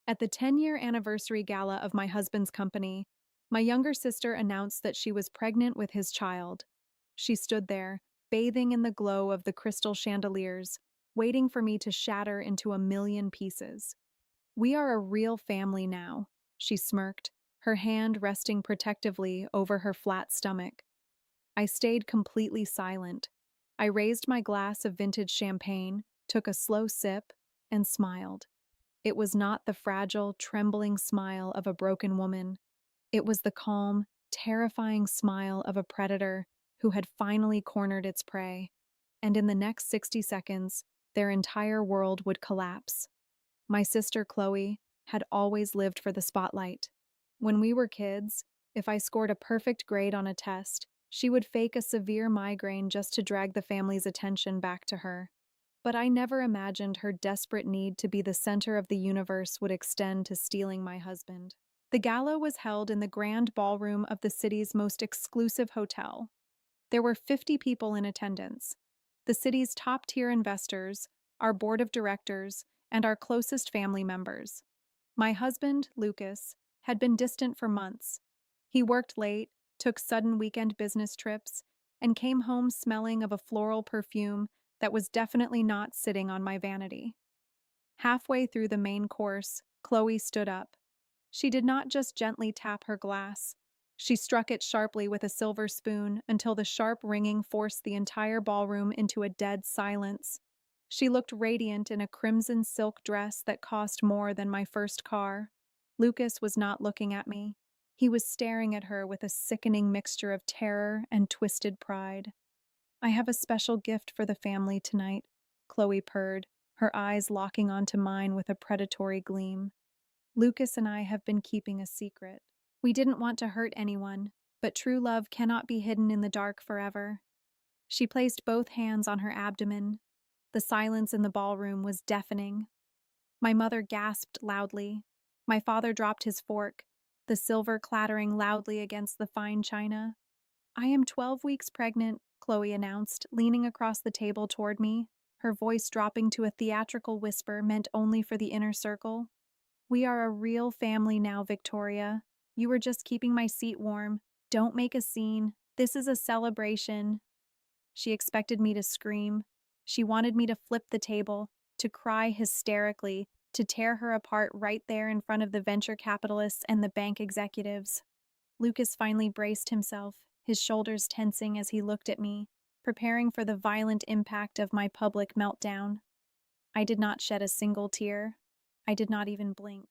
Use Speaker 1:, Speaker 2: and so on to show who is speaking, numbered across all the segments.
Speaker 1: At the 10-year anniversary gala of my husband's company, my younger sister announced that she was pregnant with his child. She stood there, bathing in the glow of the crystal chandeliers, waiting for me to shatter into a million pieces. "We are a real family now," she smirked, her hand resting protectively over her flat stomach. I stayed completely silent. I raised my glass of vintage champagne, took a slow sip, and smiled. It was not the fragile, trembling smile of a broken woman. It was the calm, terrifying smile of a predator who had finally cornered its prey. And in the next 60 seconds, their entire world would collapse. My sister Chloe had always lived for the spotlight. When we were kids, if I scored a perfect grade on a test, she would fake a severe migraine just to drag the family's attention back to her. But I never imagined her desperate need to be the center of the universe would extend to stealing my husband. The gala was held in the grand ballroom of the city's most exclusive hotel. There were 50 people in attendance. The city's top-tier investors, our board of directors, and our closest family members. My husband, Lucas, had been distant for months. He worked late, took sudden weekend business trips, and came home smelling of a floral perfume that was definitely not sitting on my vanity. Halfway through the main course, Chloe stood up. She did not just gently tap her glass. She struck it sharply with a silver spoon until the sharp ringing forced the entire ballroom into a dead silence. She looked radiant in a crimson silk dress that cost more than my first car. Lucas was not looking at me. He was staring at her with a sickening mixture of terror and twisted pride. "I have a special gift for the family tonight," Chloe purred, her eyes locking onto mine with a predatory gleam. "Lucas and I have been keeping a secret. We didn't want to hurt anyone, but true love cannot be hidden in the dark forever." She placed both hands on her abdomen. The silence in the ballroom was deafening. My mother gasped loudly. My father dropped his fork, the silver clattering loudly against the fine china. "I am 12 weeks pregnant," Chloe announced, leaning across the table toward me, her voice dropping to a theatrical whisper meant only for the inner circle. "We are a real family now, Victoria. You were just keeping my seat warm. Don't make a scene. This is a celebration." She expected me to scream. She wanted me to flip the table, to cry hysterically, to tear her apart right there in front of the venture capitalists and the bank executives. Lucas finally braced himself, his shoulders tensing as he looked at me, preparing for the violent impact of my public meltdown. I did not shed a single tear. I did not even blink.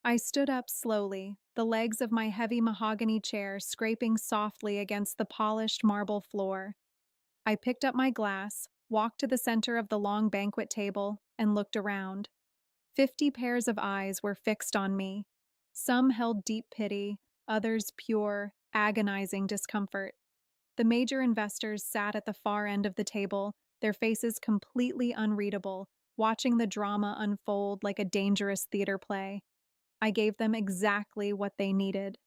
Speaker 1: I stood up slowly, the legs of my heavy mahogany chair scraping softly against the polished marble floor. I picked up my glass, walked to the center of the long banquet table, and looked around. 50 pairs of eyes were fixed on me. Some held deep pity, others pure, agonizing discomfort. The major investors sat at the far end of the table, their faces completely unreadable, watching the drama unfold like a dangerous theater play. I gave them exactly what they needed: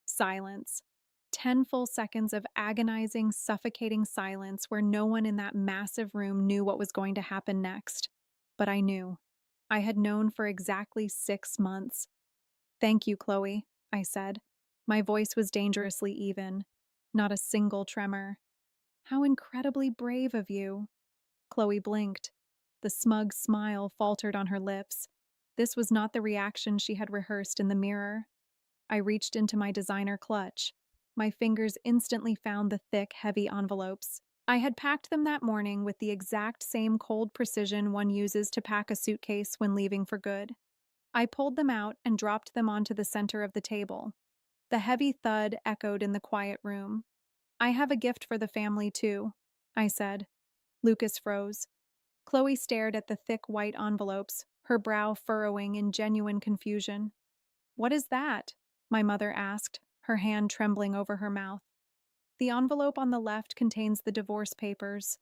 Speaker 1: silence. 10 full seconds of agonizing, suffocating silence where no one in that massive room knew what was going to happen next. But I knew. I had known for exactly 6 months. "Thank you, Chloe," I said. My voice was dangerously even, not a single tremor. "How incredibly brave of you." Chloe blinked. The smug smile faltered on her lips. This was not the reaction she had rehearsed in the mirror. I reached into my designer clutch. My fingers instantly found the thick, heavy envelopes. I had packed them that morning with the exact same cold precision one uses to pack a suitcase when leaving for good. I pulled them out and dropped them onto the center of the table. The heavy thud echoed in the quiet room. "I have a gift for the family, too," I said. Lucas froze. Chloe stared at the thick white envelopes, her brow furrowing in genuine confusion. "What is that?" my mother asked, her hand trembling over her mouth. "The envelope on the left contains the divorce papers,"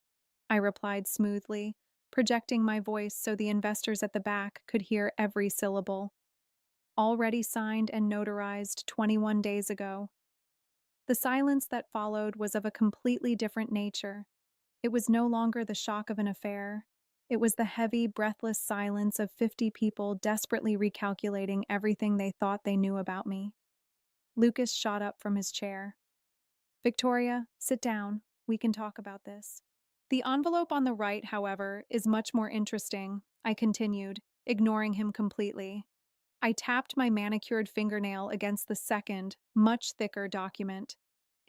Speaker 1: I replied smoothly, projecting my voice so the investors at the back could hear every syllable. "Already signed and notarized 21 days ago." The silence that followed was of a completely different nature. It was no longer the shock of an affair. It was the heavy, breathless silence of 50 people desperately recalculating everything they thought they knew about me. Lucas shot up from his chair. Victoria, sit down. We can talk about this. The envelope on the right, however, is much more interesting, I continued, ignoring him completely. I tapped my manicured fingernail against the second, much thicker document.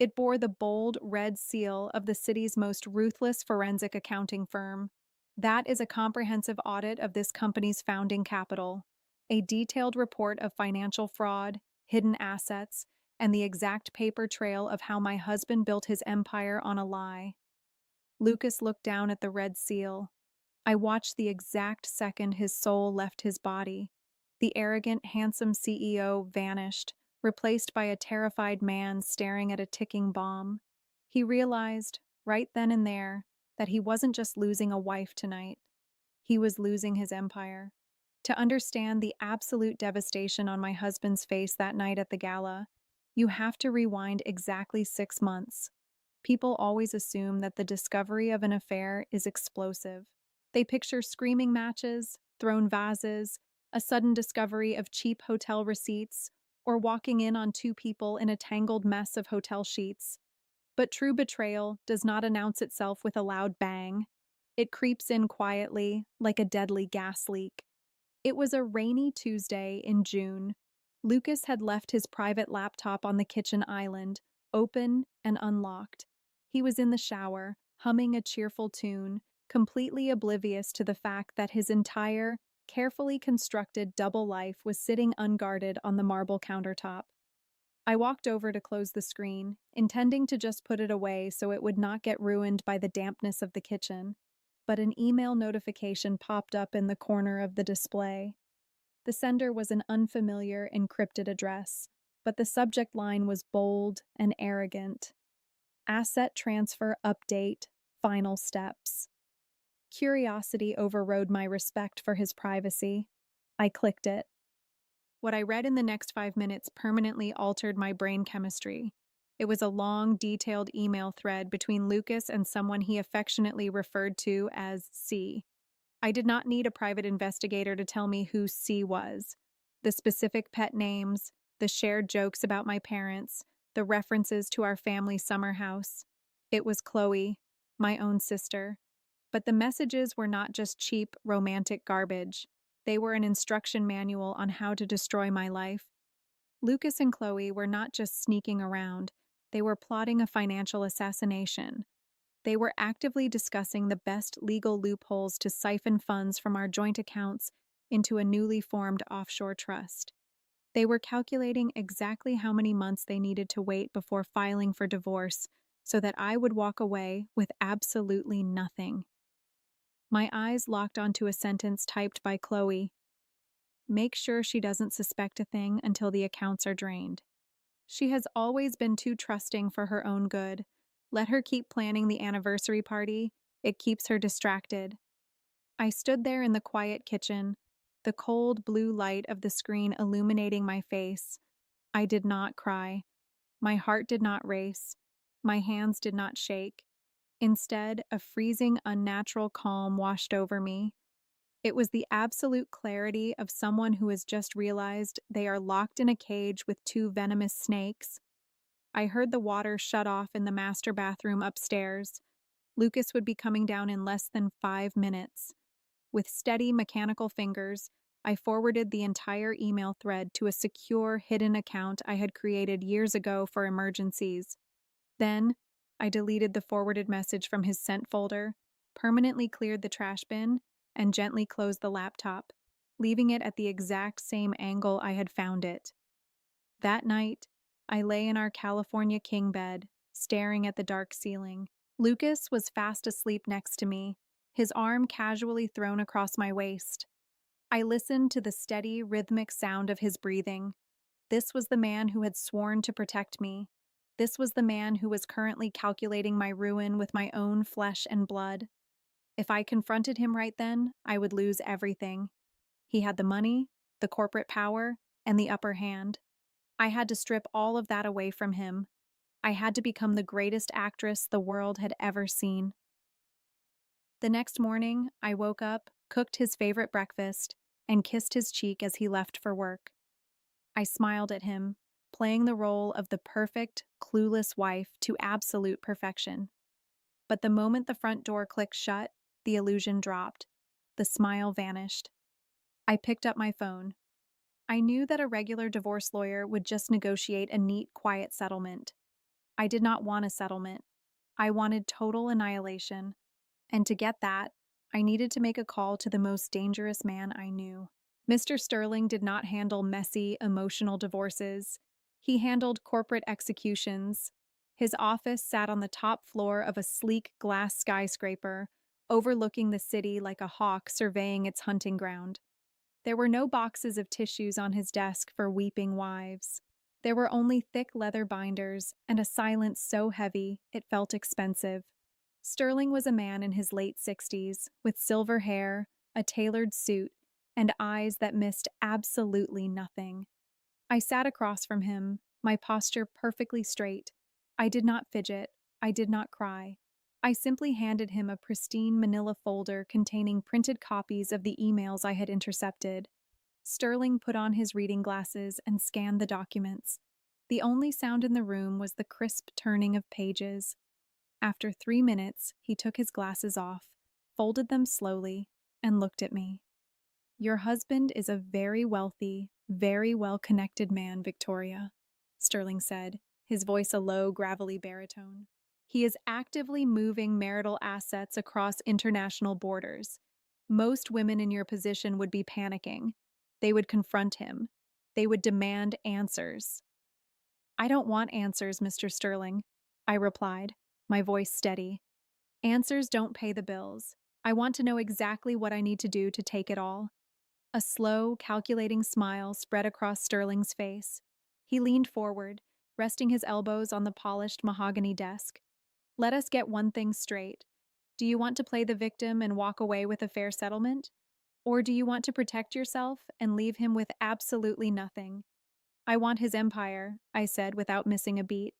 Speaker 1: It bore the bold red seal of the city's most ruthless forensic accounting firm. That is a comprehensive audit of this company's founding capital, a detailed report of financial fraud, hidden assets, and the exact paper trail of how my husband built his empire on a lie. Lucas looked down at the red seal. I watched the exact second his soul left his body. The arrogant, handsome CEO vanished, replaced by a terrified man staring at a ticking bomb. He realized, right then and there, that he wasn't just losing a wife tonight. He was losing his empire. To understand the absolute devastation on my husband's face that night at the gala, you have to rewind exactly 6 months. People always assume that the discovery of an affair is explosive. They picture screaming matches, thrown vases, a sudden discovery of cheap hotel receipts, or walking in on two people in a tangled mess of hotel sheets. But true betrayal does not announce itself with a loud bang. It creeps in quietly, like a deadly gas leak. It was a rainy Tuesday in June. Lucas had left his private laptop on the kitchen island, open and unlocked. He was in the shower, humming a cheerful tune, completely oblivious to the fact that his entire, carefully constructed double life was sitting unguarded on the marble countertop. I walked over to close the screen, intending to just put it away so it would not get ruined by the dampness of the kitchen. But an email notification popped up in the corner of the display. The sender was an unfamiliar, encrypted address, but the subject line was bold and arrogant. Asset transfer update, final steps. Curiosity overrode my respect for his privacy. I clicked it. What I read in the next 5 minutes permanently altered my brain chemistry. It was a long, detailed email thread between Lucas and someone he affectionately referred to as C. I did not need a private investigator to tell me who C was. The specific pet names, the shared jokes about my parents, the references to our family summer house. It was Chloe, my own sister. But the messages were not just cheap, romantic garbage. They were an instruction manual on how to destroy my life. Lucas and Chloe were not just sneaking around, they were plotting a financial assassination. They were actively discussing the best legal loopholes to siphon funds from our joint accounts into a newly formed offshore trust. They were calculating exactly how many months they needed to wait before filing for divorce so that I would walk away with absolutely nothing. My eyes locked onto a sentence typed by Chloe. Make sure she doesn't suspect a thing until the accounts are drained. She has always been too trusting for her own good. Let her keep planning the anniversary party. It keeps her distracted. I stood there in the quiet kitchen, the cold blue light of the screen illuminating my face. I did not cry. My heart did not race. My hands did not shake. Instead, a freezing, unnatural calm washed over me. It was the absolute clarity of someone who has just realized they are locked in a cage with two venomous snakes. I heard the water shut off in the master bathroom upstairs. Lucas would be coming down in less than 5 minutes. With steady, mechanical fingers, I forwarded the entire email thread to a secure, hidden account I had created years ago for emergencies. Then, I deleted the forwarded message from his sent folder, permanently cleared the trash bin, and gently closed the laptop, leaving it at the exact same angle I had found it. That night, I lay in our California king bed, staring at the dark ceiling. Lucas was fast asleep next to me, his arm casually thrown across my waist. I listened to the steady, rhythmic sound of his breathing. This was the man who had sworn to protect me. This was the man who was currently calculating my ruin with my own flesh and blood. If I confronted him right then, I would lose everything. He had the money, the corporate power, and the upper hand. I had to strip all of that away from him. I had to become the greatest actress the world had ever seen. The next morning, I woke up, cooked his favorite breakfast, and kissed his cheek as he left for work. I smiled at him, playing the role of the perfect, clueless wife to absolute perfection. But the moment the front door clicked shut, the illusion dropped. The smile vanished. I picked up my phone. I knew that a regular divorce lawyer would just negotiate a neat, quiet settlement. I did not want a settlement. I wanted total annihilation. And to get that, I needed to make a call to the most dangerous man I knew. Mr. Sterling did not handle messy, emotional divorces. He handled corporate executions. His office sat on the top floor of a sleek glass skyscraper, overlooking the city like a hawk surveying its hunting ground. There were no boxes of tissues on his desk for weeping wives. There were only thick leather binders and a silence so heavy it felt expensive. Sterling was a man in his late 60s, with silver hair, a tailored suit, and eyes that missed absolutely nothing. I sat across from him, my posture perfectly straight. I did not fidget. I did not cry. I simply handed him a pristine manila folder containing printed copies of the emails I had intercepted. Sterling put on his reading glasses and scanned the documents. The only sound in the room was the crisp turning of pages. After 3 minutes, he took his glasses off, folded them slowly, and looked at me. Your husband is a very wealthy, very well-connected man, Victoria, Sterling said, his voice a low, gravelly baritone. He is actively moving marital assets across international borders. Most women in your position would be panicking. They would confront him. They would demand answers. I don't want answers, Mr. Sterling, I replied, my voice steady. Answers don't pay the bills. I want to know exactly what I need to do to take it all. A slow, calculating smile spread across Sterling's face. He leaned forward, resting his elbows on the polished mahogany desk. Let us get one thing straight. Do you want to play the victim and walk away with a fair settlement? Or do you want to protect yourself and leave him with absolutely nothing? I want his empire, I said without missing a beat.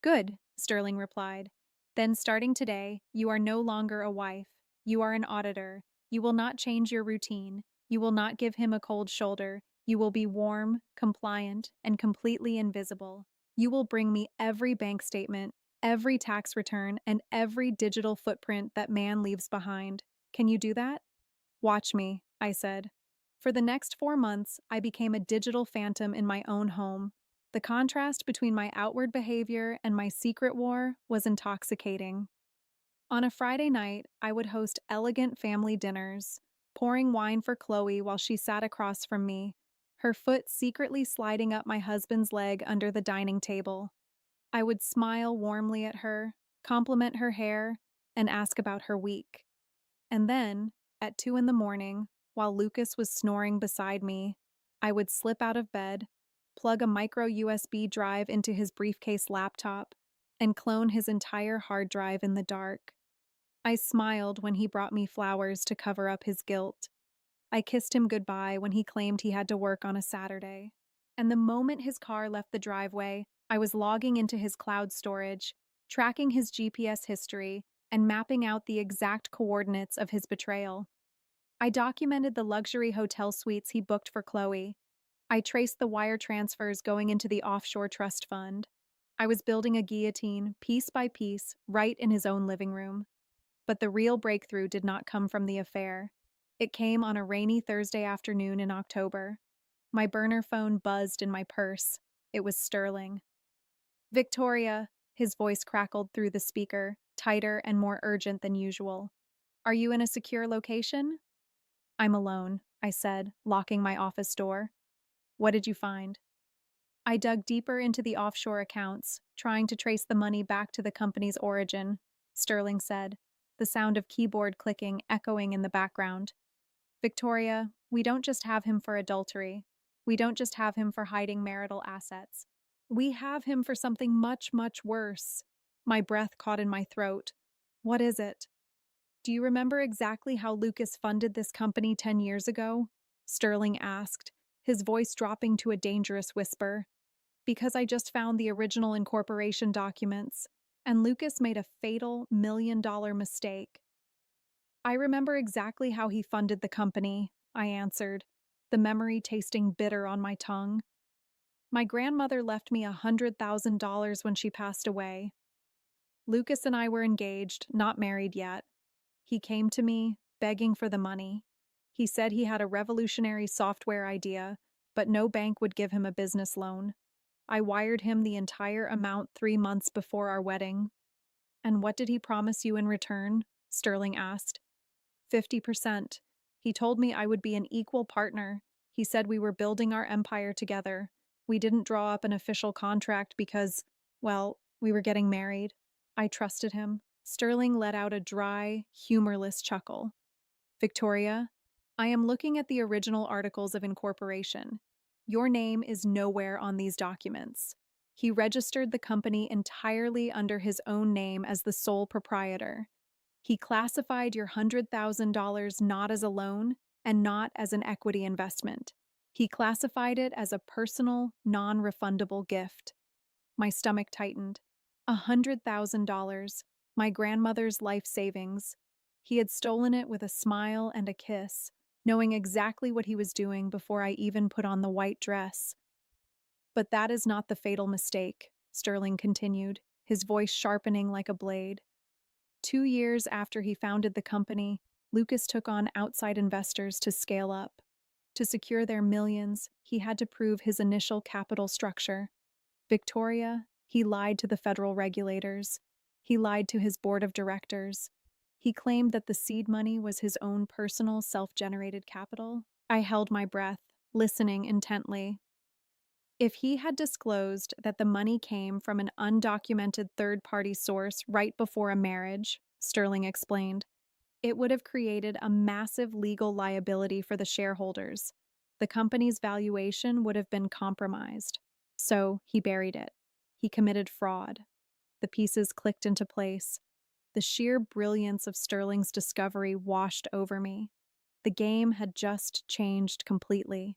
Speaker 1: Good, Sterling replied. Then starting today, you are no longer a wife. You are an auditor. You will not change your routine. You will not give him a cold shoulder. You will be warm, compliant, and completely invisible. You will bring me every bank statement, every tax return, and every digital footprint that man leaves behind. Can you do that? Watch me, I said. For the next 4 months, I became a digital phantom in my own home. The contrast between my outward behavior and my secret war was intoxicating. On a Friday night, I would host elegant family dinners, pouring wine for Chloe while she sat across from me, her foot secretly sliding up my husband's leg under the dining table. I would smile warmly at her, compliment her hair, and ask about her week. And then, at 2 in the morning, while Lucas was snoring beside me, I would slip out of bed, plug a micro USB drive into his briefcase laptop, and clone his entire hard drive in the dark. I smiled when he brought me flowers to cover up his guilt. I kissed him goodbye when he claimed he had to work on a Saturday. And the moment his car left the driveway, I was logging into his cloud storage, tracking his GPS history, and mapping out the exact coordinates of his betrayal. I documented the luxury hotel suites he booked for Chloe. I traced the wire transfers going into the offshore trust fund. I was building a guillotine, piece by piece, right in his own living room. But the real breakthrough did not come from the affair. It came on a rainy Thursday afternoon in October. My burner phone buzzed in my purse. It was Sterling. Victoria, his voice crackled through the speaker, tighter and more urgent than usual. Are you in a secure location? I'm alone, I said, locking my office door. What did you find? I dug deeper into the offshore accounts, trying to trace the money back to the company's origin, Sterling said, the sound of keyboard clicking echoing in the background. Victoria, we don't just have him for adultery. We don't just have him for hiding marital assets. We have him for something much, much worse. My breath caught in my throat. What is it? Do you remember exactly how Lucas funded this company 10 years ago? Sterling asked, his voice dropping to a dangerous whisper. Because I just found the original incorporation documents, and Lucas made a fatal $1 million mistake. I remember exactly how he funded the company, I answered, the memory tasting bitter on my tongue. My grandmother left me $100,000 when she passed away. Lucas and I were engaged, not married yet. He came to me, begging for the money. He said he had a revolutionary software idea, but no bank would give him a business loan. I wired him the entire amount 3 months before our wedding. And what did he promise you in return? Sterling asked. 50%. He told me I would be an equal partner. He said we were building our empire together. We didn't draw up an official contract because, well, we were getting married. I trusted him. Sterling let out a dry, humorless chuckle. Victoria, I am looking at the original articles of incorporation. Your name is nowhere on these documents. He registered the company entirely under his own name as the sole proprietor. He classified your $100,000 not as a loan and not as an equity investment. He classified it as a personal, non refundable gift. My stomach tightened. $100,000, my grandmother's life savings. He had stolen it with a smile and a kiss, knowing exactly what he was doing before I even put on the white dress. But that is not the fatal mistake, Sterling continued, his voice sharpening like a blade. 2 years after he founded the company, Lucas took on outside investors to scale up. To secure their millions, he had to prove his initial capital structure. Victoria, he lied to the federal regulators. He lied to his board of directors. He claimed that the seed money was his own personal, self-generated capital. I held my breath, listening intently. If he had disclosed that the money came from an undocumented third-party source right before a marriage, Sterling explained, it would have created a massive legal liability for the shareholders. The company's valuation would have been compromised. So he buried it. He committed fraud. The pieces clicked into place. The sheer brilliance of Sterling's discovery washed over me. The game had just changed completely.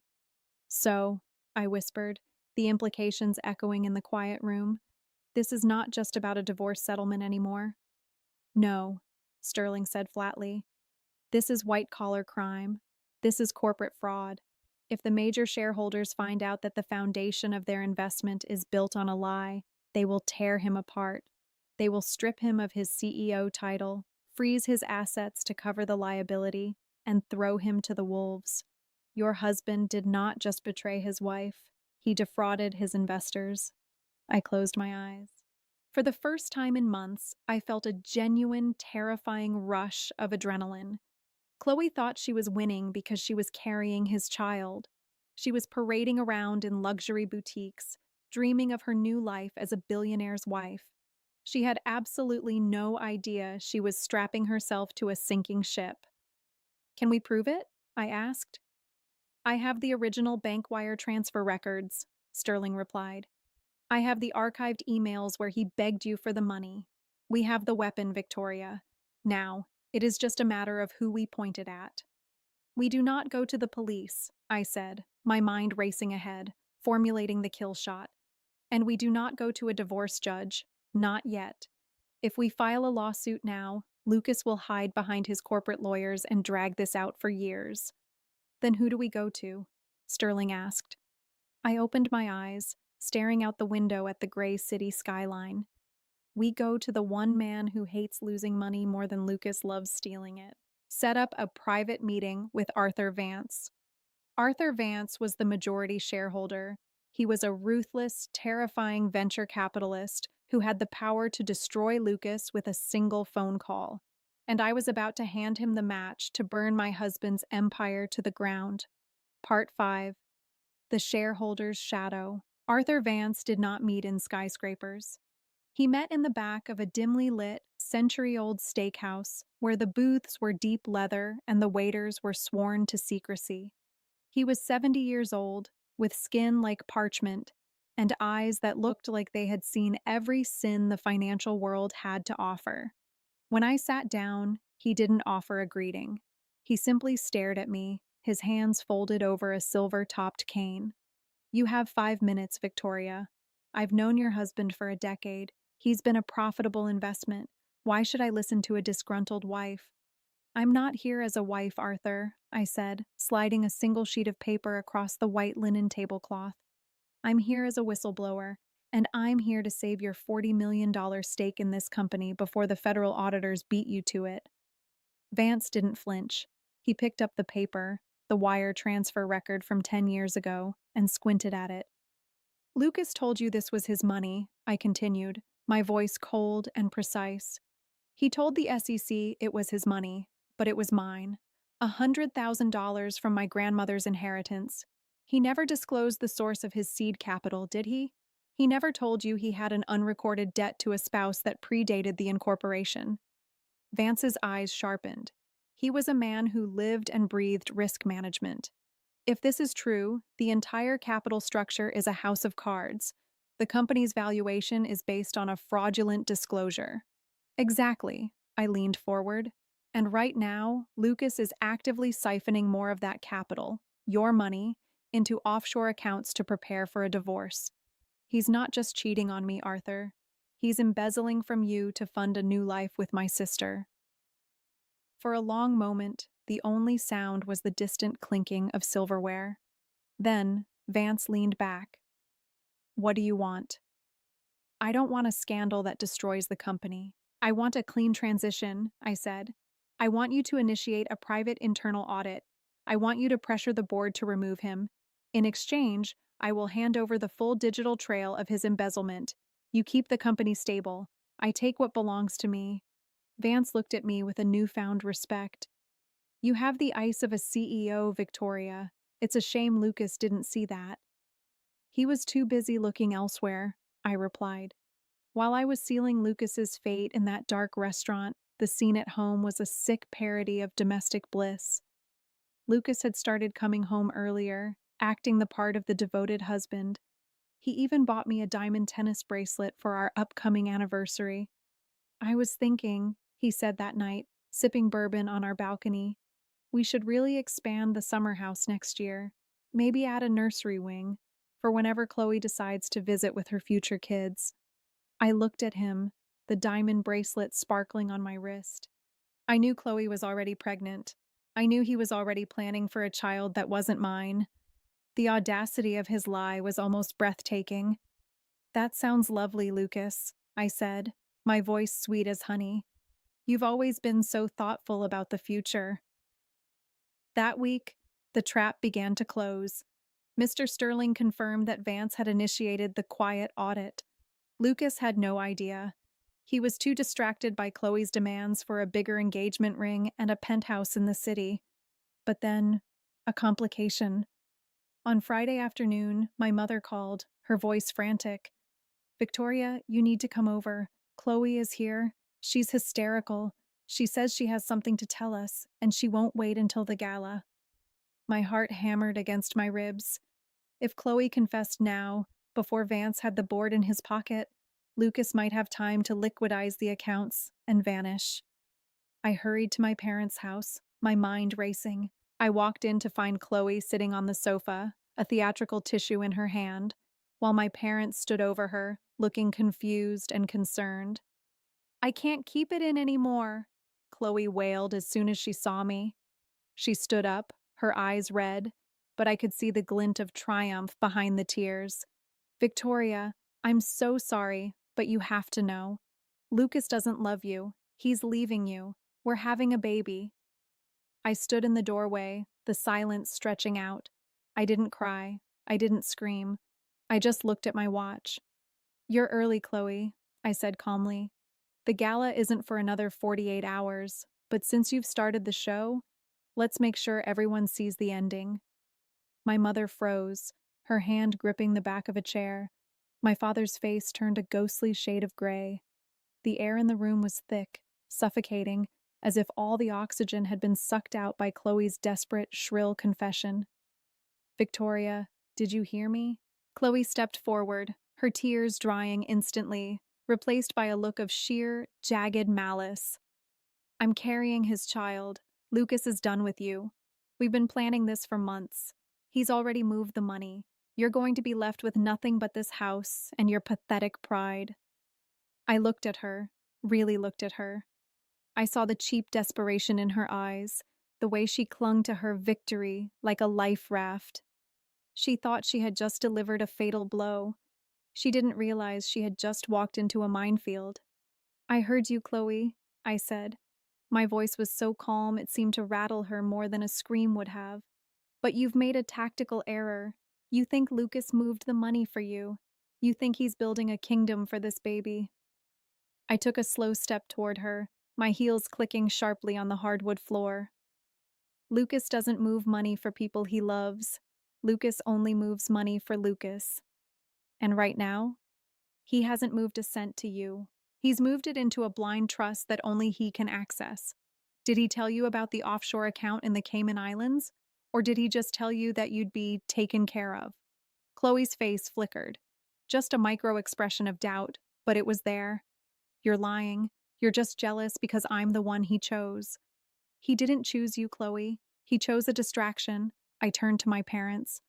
Speaker 1: So, I whispered, the implications echoing in the quiet room, this is not just about a divorce settlement anymore. No, Sterling said flatly. This is white-collar crime. This is corporate fraud. If the major shareholders find out that the foundation of their investment is built on a lie, they will tear him apart. They will strip him of his CEO title, freeze his assets to cover the liability, and throw him to the wolves. Your husband did not just betray his wife, he defrauded his investors. I closed my eyes. For the first time in months, I felt a genuine, terrifying rush of adrenaline. Chloe thought she was winning because she was carrying his child. She was parading around in luxury boutiques, dreaming of her new life as a billionaire's wife. She had absolutely no idea she was strapping herself to a sinking ship. Can we prove it? I asked. I have the original bank wire transfer records, Sterling replied. I have the archived emails where he begged you for the money. We have the weapon, Victoria. Now, it is just a matter of who we point it at. We do not go to the police, I said, my mind racing ahead, formulating the kill shot. And we do not go to a divorce judge, not yet. If we file a lawsuit now, Lucas will hide behind his corporate lawyers and drag this out for years. Then who do we go to? Sterling asked. I opened my eyes, staring out the window at the gray city skyline. We go to the one man who hates losing money more than Lucas loves stealing it. Set up a private meeting with Arthur Vance. Arthur Vance was the majority shareholder. He was a ruthless, terrifying venture capitalist who had the power to destroy Lucas with a single phone call. And I was about to hand him the match to burn my husband's empire to the ground. Part 5. The Shareholders' Shadow. Arthur Vance did not meet in skyscrapers. He met in the back of a dimly lit, century-old steakhouse where the booths were deep leather and the waiters were sworn to secrecy. He was 70 years old, with skin like parchment and eyes that looked like they had seen every sin the financial world had to offer. When I sat down, he didn't offer a greeting. He simply stared at me, his hands folded over a silver-topped cane. You have 5 minutes, Victoria. I've known your husband for a decade. He's been a profitable investment. Why should I listen to a disgruntled wife? I'm not here as a wife, Arthur, I said, sliding a single sheet of paper across the white linen tablecloth. I'm here as a whistleblower, and I'm here to save your $40 million stake in this company before the federal auditors beat you to it. Vance didn't flinch. He picked up the paper, the wire transfer record from 10 years ago, and squinted at it. Lucas told you this was his money, I continued, my voice cold and precise. He told the SEC it was his money, but it was mine. $100,000 from my grandmother's inheritance. He never disclosed the source of his seed capital, did he? He never told you he had an unrecorded debt to a spouse that predated the incorporation. Vance's eyes sharpened. He was a man who lived and breathed risk management. If this is true, the entire capital structure is a house of cards. The company's valuation is based on a fraudulent disclosure. Exactly, I leaned forward. And right now, Lucas is actively siphoning more of that capital, your money, into offshore accounts to prepare for a divorce. He's not just cheating on me, Arthur. He's embezzling from you to fund a new life with my sister. For a long moment, the only sound was the distant clinking of silverware. Then, Vance leaned back. What do you want? I don't want a scandal that destroys the company. I want a clean transition, I said. I want you to initiate a private internal audit. I want you to pressure the board to remove him. In exchange, I will hand over the full digital trail of his embezzlement. You keep the company stable. I take what belongs to me. Vance looked at me with a newfound respect. You have the ice of a CEO, Victoria. It's a shame Lucas didn't see that. He was too busy looking elsewhere, I replied. While I was sealing Lucas's fate in that dark restaurant, the scene at home was a sick parody of domestic bliss. Lucas had started coming home earlier, acting the part of the devoted husband. He even bought me a diamond tennis bracelet for our upcoming anniversary. I was thinking, he said that night, sipping bourbon on our balcony, we should really expand the summer house next year. Maybe add a nursery wing, for whenever Chloe decides to visit with her future kids. I looked at him, the diamond bracelet sparkling on my wrist. I knew Chloe was already pregnant. I knew he was already planning for a child that wasn't mine. The audacity of his lie was almost breathtaking. That sounds lovely, Lucas, I said, my voice sweet as honey. You've always been so thoughtful about the future. That week, the trap began to close. Mr. Sterling confirmed that Vance had initiated the quiet audit. Lucas had no idea. He was too distracted by Chloe's demands for a bigger engagement ring and a penthouse in the city. But then, a complication. On Friday afternoon, my mother called, her voice frantic. Victoria, you need to come over. Chloe is here. She's hysterical. She says she has something to tell us, and she won't wait until the gala. My heart hammered against my ribs. If Chloe confessed now, before Vance had the board in his pocket, Lucas might have time to liquidize the accounts and vanish. I hurried to my parents' house, my mind racing. I walked in to find Chloe sitting on the sofa, a theatrical tissue in her hand, while my parents stood over her, looking confused and concerned. I can't keep it in anymore, Chloe wailed as soon as she saw me. She stood up, her eyes red, but I could see the glint of triumph behind the tears. Victoria, I'm so sorry, but you have to know. Lucas doesn't love you. He's leaving you. We're having a baby. I stood in the doorway, the silence stretching out. I didn't cry. I didn't scream. I just looked at my watch. You're early, Chloe, I said calmly. The gala isn't for another 48 hours, but since you've started the show, let's make sure everyone sees the ending. My mother froze, her hand gripping the back of a chair. My father's face turned a ghostly shade of gray. The air in the room was thick, suffocating, as if all the oxygen had been sucked out by Chloe's desperate, shrill confession. Victoria, did you hear me? Chloe stepped forward, her tears drying instantly, replaced by a look of sheer, jagged malice. I'm carrying his child. Lucas is done with you. We've been planning this for months. He's already moved the money. You're going to be left with nothing but this house and your pathetic pride. I looked at her, really looked at her. I saw the cheap desperation in her eyes, the way she clung to her victory like a life raft. She thought she had just delivered a fatal blow. She didn't realize she had just walked into a minefield. I heard you, Chloe, I said. My voice was so calm it seemed to rattle her more than a scream would have. But you've made a tactical error. You think Lucas moved the money for you. You think he's building a kingdom for this baby. I took a slow step toward her, my heels clicking sharply on the hardwood floor. Lucas doesn't move money for people he loves. Lucas only moves money for Lucas. And right now, he hasn't moved a cent to you. He's moved it into a blind trust that only he can access. Did he tell you about the offshore account in the Cayman Islands? Or did he just tell you that you'd be taken care of? Chloe's face flickered. Just a micro expression of doubt, but it was there. You're lying. You're just jealous because I'm the one he chose. He didn't choose you, Chloe. He chose a distraction. I turned to my parents.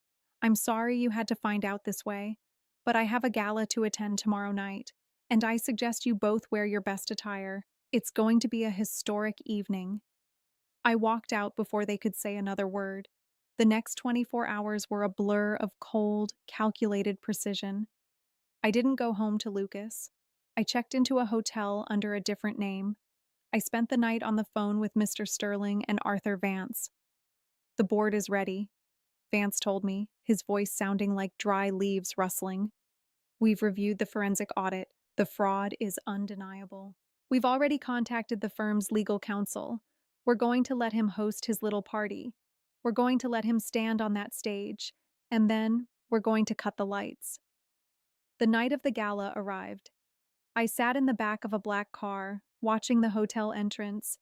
Speaker 1: I'm sorry you had to find out this way, but I have a gala to attend tomorrow night, and I suggest you both wear your best attire. It's going to be a historic evening. I walked out before they could say another word. The next 24 hours were a blur of cold, calculated precision. I didn't go home to Lucas. I checked into a hotel under a different name. I spent the night on the phone with Mr. Sterling and Arthur Vance. The board is ready, Vance told me, his voice sounding like dry leaves rustling. We've reviewed the forensic audit. The fraud is undeniable. We've already contacted the firm's legal counsel. We're going to let him host his little party. We're going to let him stand on that stage. And then we're going to cut the lights. The night of the gala arrived. I sat in the back of a black car, watching the hotel entrance.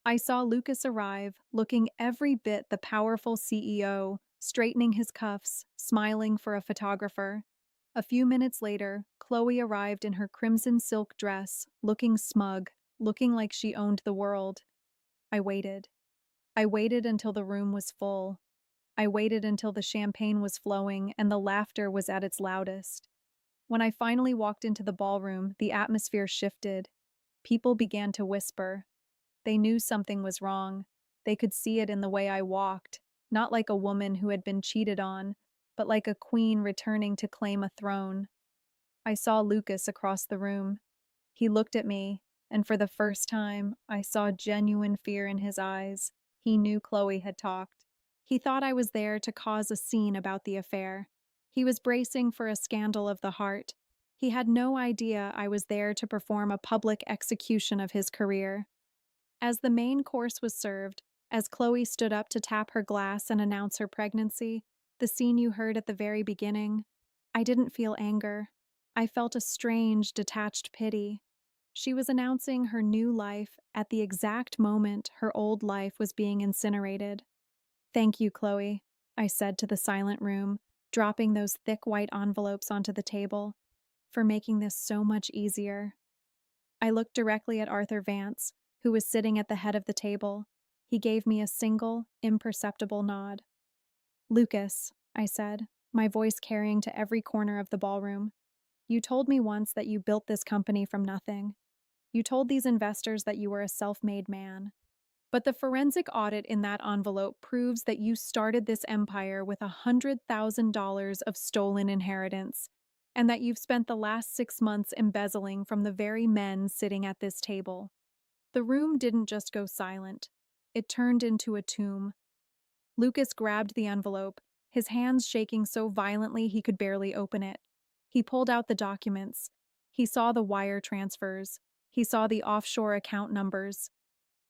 Speaker 1: I saw Lucas arrive, looking every bit the powerful CEO, straightening his cuffs, smiling for a photographer. A few minutes later, Chloe arrived in her crimson silk dress, looking smug, looking like she owned the world. I waited. I waited until the room was full. I waited until the champagne was flowing and the laughter was at its loudest. When I finally walked into the ballroom, the atmosphere shifted. People began to whisper. They knew something was wrong. They could see it in the way I walked, not like a woman who had been cheated on, but like a queen returning to claim a throne. I saw Lucas across the room. He looked at me, and for the first time, I saw genuine fear in his eyes. He knew Chloe had talked. He thought I was there to cause a scene about the affair. He was bracing for a scandal of the heart. He had no idea I was there to perform a public execution of his career. As the main course was served, as Chloe stood up to tap her glass and announce her pregnancy, the scene you heard at the very beginning, I didn't feel anger. I felt a strange, detached pity. She was announcing her new life at the exact moment her old life was being incinerated. Thank you, Chloe, I said to the silent room, dropping those thick white envelopes onto the table, for making this so much easier. I looked directly at Arthur Vance, who was sitting at the head of the table. He gave me a single, imperceptible nod. Lucas, I said, my voice carrying to every corner of the ballroom. You told me once that you built this company from nothing. You told these investors that you were a self-made man. But the forensic audit in that envelope proves that you started this empire with $100,000 of stolen inheritance, and that you've spent the last 6 months embezzling from the very men sitting at this table. The room didn't just go silent. It turned into a tomb. Lucas grabbed the envelope, his hands shaking so violently he could barely open it. He pulled out the documents. He saw the wire transfers. He saw the offshore account numbers.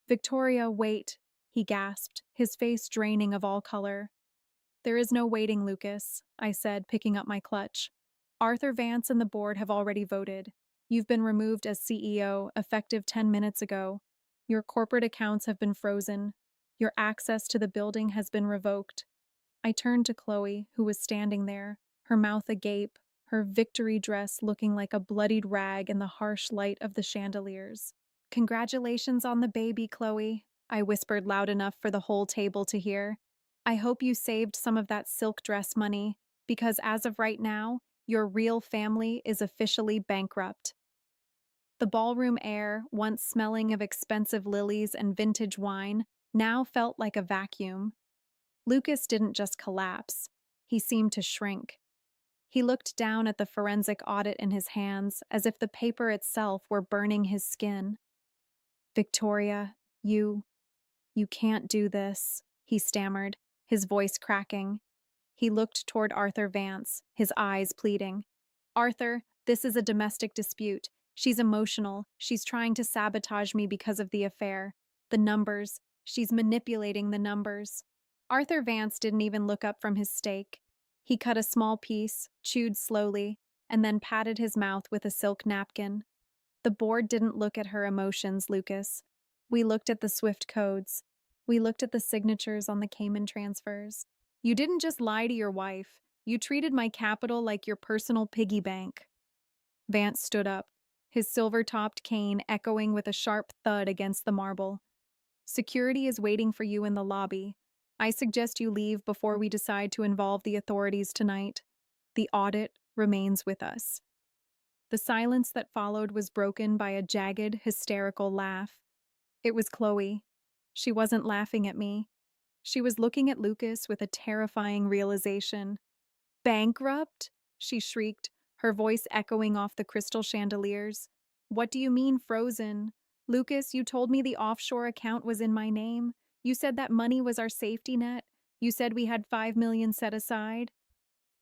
Speaker 1: Victoria, wait, he gasped, his face draining of all color. There is no waiting, Lucas, I said, picking up my clutch. Arthur Vance and the board have already voted. You've been removed as CEO, effective 10 minutes ago. Your corporate accounts have been frozen. Your access to the building has been revoked. I turned to Chloe, who was standing there, her mouth agape, her victory dress looking like a bloodied rag in the harsh light of the chandeliers. Congratulations on the baby, Chloe, I whispered loud enough for the whole table to hear. I hope you saved some of that silk dress money, because as of right now, your real family is officially bankrupt. The ballroom air, once smelling of expensive lilies and vintage wine, now felt like a vacuum. Lucas didn't just collapse, he seemed to shrink. He looked down at the forensic audit in his hands as if the paper itself were burning his skin. Victoria, you can't do this, he stammered, his voice cracking. He looked toward Arthur Vance, his eyes pleading. Arthur, this is a domestic dispute. She's emotional. She's trying to sabotage me because of the affair. The numbers. She's manipulating the numbers. Arthur Vance didn't even look up from his steak. He cut a small piece, chewed slowly, and then patted his mouth with a silk napkin. The board didn't look at her emotions, Lucas. We looked at the SWIFT codes. We looked at the signatures on the Cayman transfers. You didn't just lie to your wife. You treated my capital like your personal piggy bank. Vance stood up, his silver-topped cane echoing with a sharp thud against the marble. Security is waiting for you in the lobby. I suggest you leave before we decide to involve the authorities tonight. The audit remains with us. The silence that followed was broken by a jagged, hysterical laugh. It was Chloe. She wasn't laughing at me. She was looking at Lucas with a terrifying realization. Bankrupt? She shrieked, her voice echoing off the crystal chandeliers. What do you mean frozen? Lucas, you told me the offshore account was in my name. You said that money was our safety net. You said we had 5 million set aside.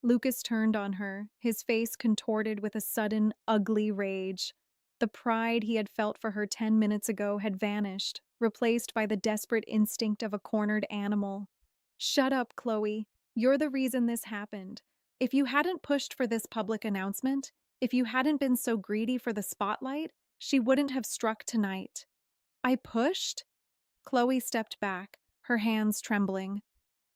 Speaker 1: Lucas turned on her, his face contorted with a sudden, ugly rage. The pride he had felt for her 10 minutes ago had vanished, replaced by the desperate instinct of a cornered animal. Shut up, Chloe. You're the reason this happened. If you hadn't pushed for this public announcement, if you hadn't been so greedy for the spotlight, she wouldn't have struck tonight. I pushed? Chloe stepped back, her hands trembling.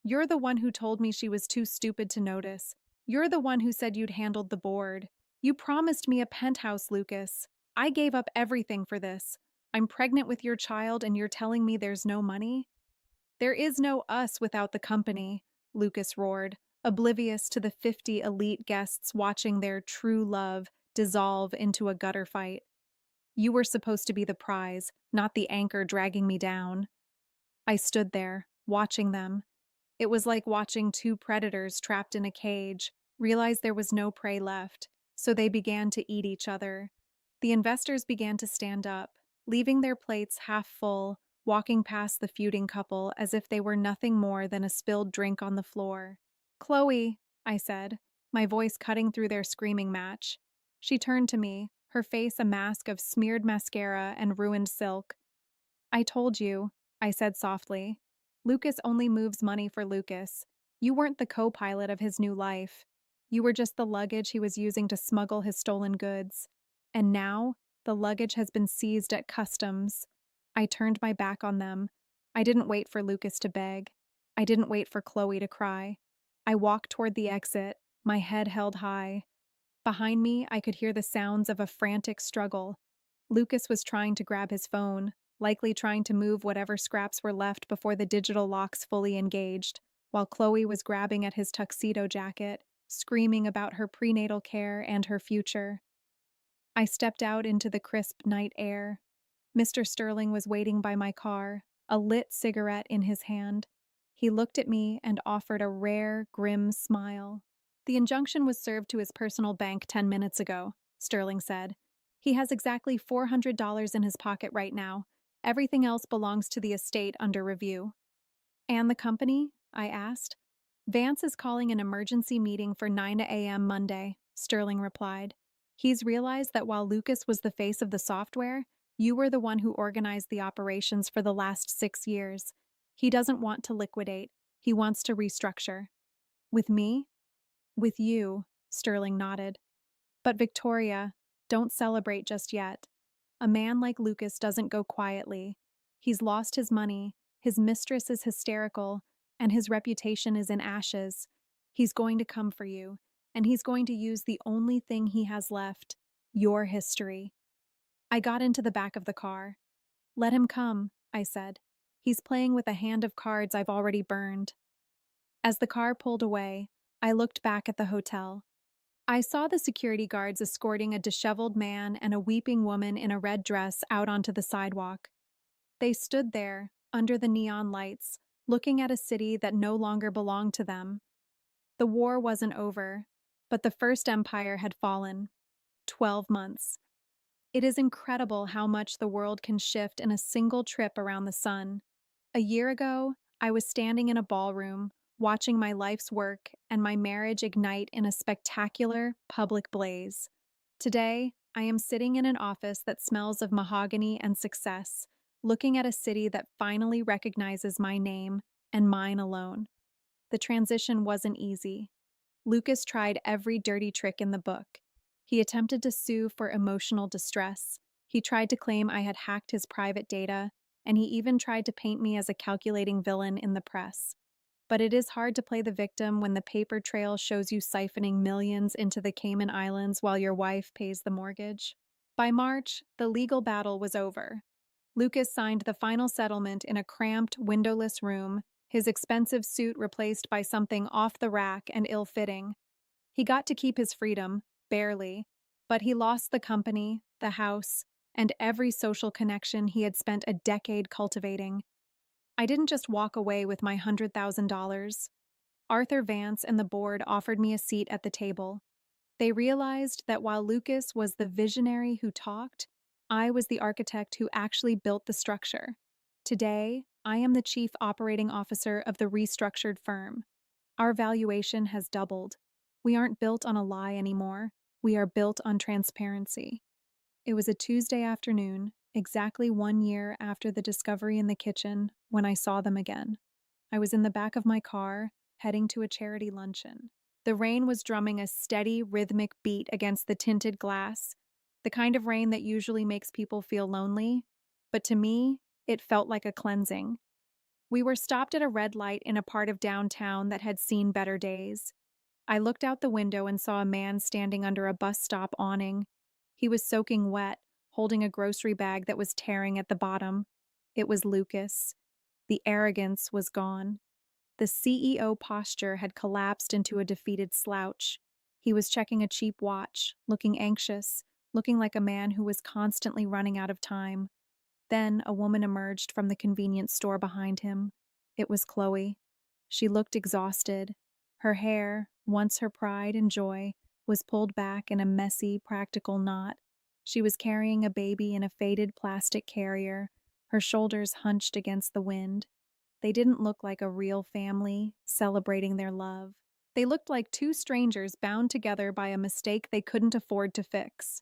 Speaker 1: You're the one who told me she was too stupid to notice. You're the one who said you'd handled the board. You promised me a penthouse, Lucas. I gave up everything for this. I'm pregnant with your child and you're telling me there's no money? There is no us without the company, Lucas roared, oblivious to the 50 elite guests watching their true love dissolve into a gutter fight. You were supposed to be the prize, not the anchor dragging me down. I stood there, watching them. It was like watching two predators trapped in a cage, realize there was no prey left, so they began to eat each other. The investors began to stand up, leaving their plates half full, walking past the feuding couple as if they were nothing more than a spilled drink on the floor. Chloe, I said, my voice cutting through their screaming match. She turned to me, her face a mask of smeared mascara and ruined silk. I told you, I said softly. Lucas only moves money for Lucas. You weren't the co-pilot of his new life. You were just the luggage he was using to smuggle his stolen goods. And now, the luggage has been seized at customs. I turned my back on them. I didn't wait for Lucas to beg. I didn't wait for Chloe to cry. I walked toward the exit, my head held high. Behind me, I could hear the sounds of a frantic struggle. Lucas was trying to grab his phone, likely trying to move whatever scraps were left before the digital locks fully engaged, while Chloe was grabbing at his tuxedo jacket, screaming about her prenatal care and her future. I stepped out into the crisp night air. Mr. Sterling was waiting by my car, a lit cigarette in his hand. He looked at me and offered a rare, grim smile. The injunction was served to his personal bank 10 minutes ago, Sterling said. He has exactly $400 in his pocket right now. Everything else belongs to the estate under review. And the company? I asked. Vance is calling an emergency meeting for 9 a.m. Monday, Sterling replied. He's realized that while Lucas was the face of the software, you were the one who organized the operations for the last 6 years. He doesn't want to liquidate. He wants to restructure. With me? With you, Sterling nodded. But Victoria, don't celebrate just yet. A man like Lucas doesn't go quietly. He's lost his money, his mistress is hysterical, and his reputation is in ashes. He's going to come for you, and he's going to use the only thing he has left, your history. I got into the back of the car. Let him come, I said. He's playing with a hand of cards I've already burned. As the car pulled away, I looked back at the hotel. I saw the security guards escorting a disheveled man and a weeping woman in a red dress out onto the sidewalk. They stood there, under the neon lights, looking at a city that no longer belonged to them. The war wasn't over, but the First Empire had fallen. 12 months. It is incredible how much the world can shift in a single trip around the sun. A year ago, I was standing in a ballroom, watching my life's work and my marriage ignite in a spectacular public blaze. Today, I am sitting in an office that smells of mahogany and success, looking at a city that finally recognizes my name and mine alone. The transition wasn't easy. Lucas tried every dirty trick in the book. He attempted to sue for emotional distress. He tried to claim I had hacked his private data, and he even tried to paint me as a calculating villain in the press. But it is hard to play the victim when the paper trail shows you siphoning millions into the Cayman Islands while your wife pays the mortgage. By March, the legal battle was over. Lucas signed the final settlement in a cramped, windowless room, his expensive suit replaced by something off the rack and ill-fitting. He got to keep his freedom, barely, but he lost the company, the house, and every social connection he had spent a decade cultivating. I didn't just walk away with my $100,000. Arthur Vance and the board offered me a seat at the table. They realized that while Lucas was the visionary who talked, I was the architect who actually built the structure. Today, I am the chief operating officer of the restructured firm. Our valuation has doubled. We aren't built on a lie anymore. We are built on transparency. It was a Tuesday afternoon, exactly 1 year after the discovery in the kitchen, when I saw them again. I was in the back of my car, heading to a charity luncheon. The rain was drumming a steady, rhythmic beat against the tinted glass, the kind of rain that usually makes people feel lonely, but to me, it felt like a cleansing. We were stopped at a red light in a part of downtown that had seen better days. I looked out the window and saw a man standing under a bus stop awning. He was soaking wet, holding a grocery bag that was tearing at the bottom. It was Lucas. The arrogance was gone. The CEO posture had collapsed into a defeated slouch. He was checking a cheap watch, looking anxious, looking like a man who was constantly running out of time. Then a woman emerged from the convenience store behind him. It was Chloe. She looked exhausted. Her hair, once her pride and joy, was pulled back in a messy, practical knot. She was carrying a baby in a faded plastic carrier, her shoulders hunched against the wind. They didn't look like a real family, celebrating their love. They looked like two strangers bound together by a mistake they couldn't afford to fix.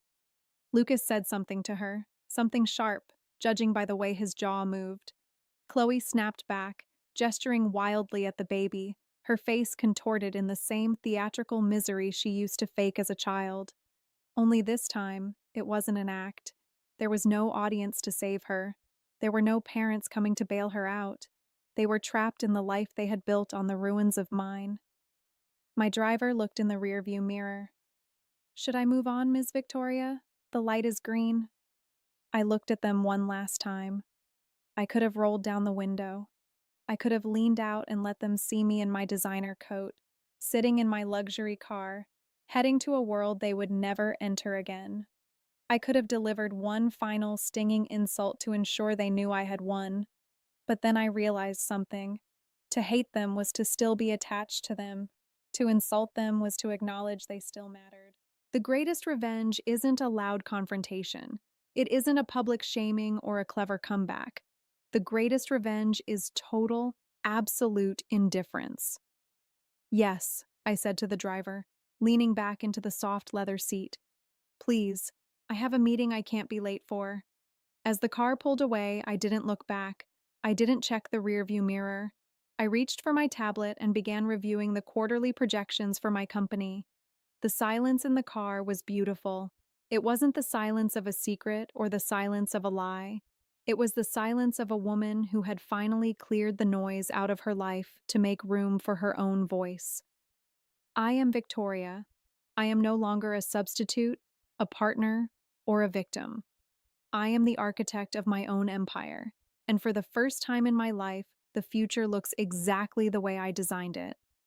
Speaker 1: Lucas said something to her, something sharp, judging by the way his jaw moved. Chloe snapped back, gesturing wildly at the baby, her face contorted in the same theatrical misery she used to fake as a child. Only this time, it wasn't an act. There was no audience to save her. There were no parents coming to bail her out. They were trapped in the life they had built on the ruins of mine. My driver looked in the rearview mirror. "Should I move on, Ms. Victoria? The light is green." I looked at them one last time. I could have rolled down the window. I could have leaned out and let them see me in my designer coat, sitting in my luxury car, heading to a world they would never enter again. I could have delivered one final stinging insult to ensure they knew I had won. But then I realized something. To hate them was to still be attached to them. To insult them was to acknowledge they still mattered. The greatest revenge isn't a loud confrontation. It isn't a public shaming or a clever comeback. The greatest revenge is total, absolute indifference. "Yes," I said to the driver, leaning back into the soft leather seat. "Please, I have a meeting I can't be late for." As the car pulled away, I didn't look back. I didn't check the rearview mirror. I reached for my tablet and began reviewing the quarterly projections for my company. The silence in the car was beautiful. It wasn't the silence of a secret or the silence of a lie. It was the silence of a woman who had finally cleared the noise out of her life to make room for her own voice. I am Victoria. I am no longer a substitute, a partner, or a victim. I am the architect of my own empire, and for the first time in my life, the future looks exactly the way I designed it.